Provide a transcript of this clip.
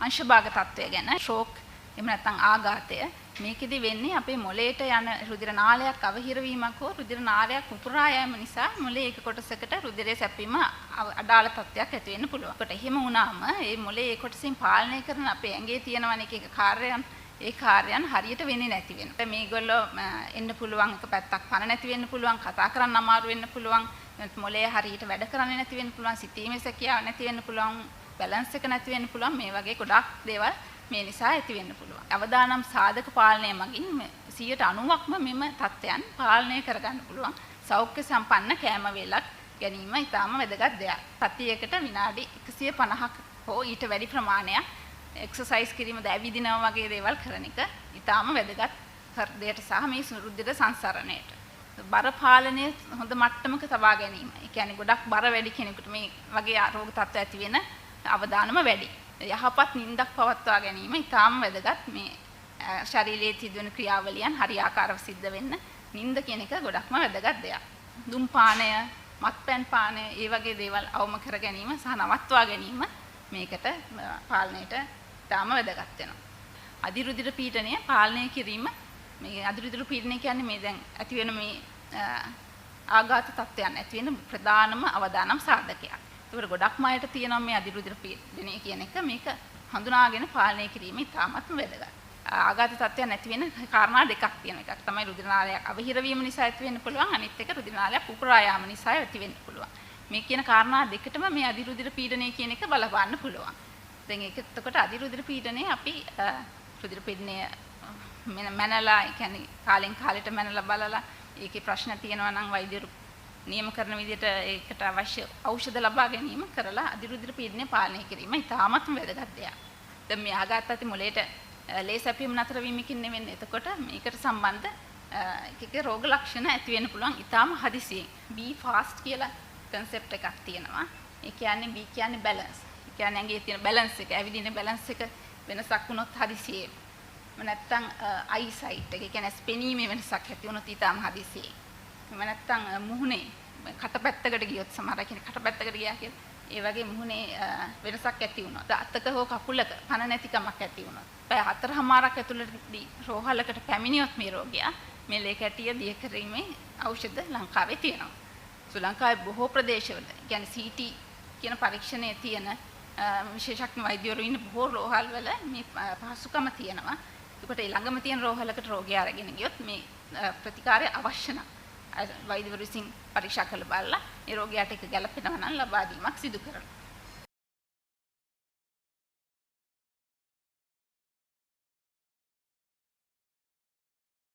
අංශභාග තත්ත්වය ගැන ෂෝක් එහෙම නැත්නම් ආඝාතය මේකෙදි වෙන්නේ අපේ මොළයට යන රුධිර නාලයක් අවහිර වීමක් හෝ රුධිර නාලයක් පුපුරා යෑම නිසා මොළයේ එක කොටසකට රුධිරය සැපීම අඩාල තත්ත්වයක් ඇති වෙන්න පුළුවන්. ඒකට එහෙම වුණාම මේ මොළයේ ඒ කොටසින් පාලනය කරන අපේ ඇඟේ තියෙනවන එක කාර්යයන් ඒ කාර්යයන් හරියට වෙන්නේ නැති වෙනවා. මේගොල්ලෝ එන්න පුළුවන් එක පැත්තක් පණ නැති වෙන්න පුළුවන්, කතා කරන්න අමාරු වෙන්න පුළුවන්, මොළයේ හරියට වැඩ කරන්නේ නැති වෙන්න පුළුවන්, සිතීමේ සැකියාව නැති වෙන්න පුළුවන්, බැලන්ස් එක නැති වෙන්න පුළුවන්. මේ වගේ ගොඩක් දේවල් මේ නිසා ඇති වෙන්න පුළුවන්. අවදානම් සාධක පාලනය මගින් 90%ක්ම මෙම තත්ත්වයන් පාලනය කරගන්න පුළුවන්. සෞඛ්‍ය සම්පන්න කෑම වේලක් ගැනීම ඉතාම වැදගත් දෙයක්. සතියකට විනාඩි 150ක් හෝ ඊට වැඩි ප්‍රමාණයක් එක්සර්සයිස් කිරීම දැවිදිනවා වගේ දේවල් කරන එක ඉතාම වැදගත් හෘදයට සහ මේ රුධිර සංසරණයට. බර පාලනය හොඳ මට්ටමක තබා ගැනීම. ඒ කියන්නේ ගොඩක් බර වැඩි කෙනෙකුට මේ වගේ රෝග තත්ත්ව ඇති වෙන අවදානම වැඩි. යහපත් නිින්දක් පවත්වා ගැනීම ඉතාම වැදගත්. මේ ශරීරයේ සිදුවන ක්‍රියාවලියන් හරියාකාරව සිද්ධ වෙන්න නිින්ද කියන එක ගොඩක්ම වැදගත් දෙයක්. දුම්පානය, මත්පැන් පානය, ඒ වගේ දේවල් අවම කර ගැනීම සහ නවත්වා ගැනීම මේකට පාලනයට ඉතාම වැදගත් වෙනවා. අධිරුධිර පීඩනය පාලනය කිරීම මේ අධිරුධිර පීඩනය කියන්නේ මේ දැන් ඇති වෙන මේ ආඝාත තත්ත්වයන් ඇති වෙන ප්‍රධානම අවදානම් සාධකයක්. ඒකට ගොඩක්ම අයට තියෙනවා මේ අධිරුධිර පීඩනය කියන එක. මේක හඳුනාගෙන පාලනය කිරීම ඉතාමත්ම වැදගත්. ආඝාත තත්ත්වයන් නැති වෙන කාරණා දෙකක් තියෙනවා. එකක් තමයි රුධිර නාලයක් අවහිර වීම නිසා ඇති වෙන්න පුළුවන්. අනිත් එක රුධිර නාලයක් පුපුරා යාම නිසා ඇති වෙන්න පුළුවන්. මේ කියන කාරණා දෙකටම මේ අධිරුධිර පීඩනය කියන එක බලපාන්න පුළුවන්. දැන් ඒක එතකොට අධිරුධිර පීඩනය අපි රුධිර පීඩනය මැනලා කියන්නේ කාලෙන් කාලෙට මැනලා බලලා ඒකේ ප්‍රශ්න තියෙනවා නම් වෛද්‍යවරු නියම කරන විදිහට ඒකට අවශ්‍ය ඖෂධ ලබා ගැනීම කරලා අධිරුධිර පීඩනය පාලනය කිරීම ඉතාමත්ම වැදගත් දෙයක්. දැන් මේ ආඝාත ඇති මොළයට ලේසැපීම් නතර වීමකින් නෙවෙන්නේ. එතකොට මේකට සම්බන්ධ එක රෝග ලක්ෂණ ඇති වෙන්න පුළුවන් ඉතාම හදිසියෙන්. be fast කියලා concept එකක් තියෙනවා. ඒ කියන්නේ B කියන්නේ balance. ඒ කියන්නේ ඇඟේ තියෙන balance එක, ඇවිදින balance එක වෙනසක් වුණොත් හදිසියෙ. නැත්තම් eyesight එක, ඒ කියන්නේ ස්පෙනීමේ වෙනසක් ඇති වුණොත් ඊටාම හදිසියෙ. නැත්තම් මුහුණේ කටපැත්තකට ගියොත් සමහර කෙනෙක් කටපැත්තකට ගියා කියලා ඒ වගේ මුහුණේ වෙනසක් ඇති වුණොත් අතක හෝ කකුලක පණ නැතිකමක් ඇති වුණොත් පැය 4මාරක් ඇතුළතදී රෝහලකට පැමිණියොත් මේ රෝගියා මේ ලේ කැටිය දිය කිරීමේ ඖෂධ ලංකාවේ තියෙනවා. ශ්‍රී ලංකාවේ බොහෝ ප්‍රදේශවල කියන්නේ CT කියන පරීක්ෂණයේ තියෙන විශේෂඥ වෛද්‍යවරු ඉන්න බොහෝ රෝහල් වල මේ පහසුකම තියෙනවා. ඒකට ළඟම තියෙන රෝහලකට රෝගියා අරගෙන ගියොත් මේ ප්‍රතිකාරය අවශ්‍ය නැහැ. වෛද්‍යවරු විසින් පරීක්ෂා කළ බලලා ඒ රෝගියාට ඒක ගැළපෙනවා නම් ලබා දීමක් සිදු කරනවා.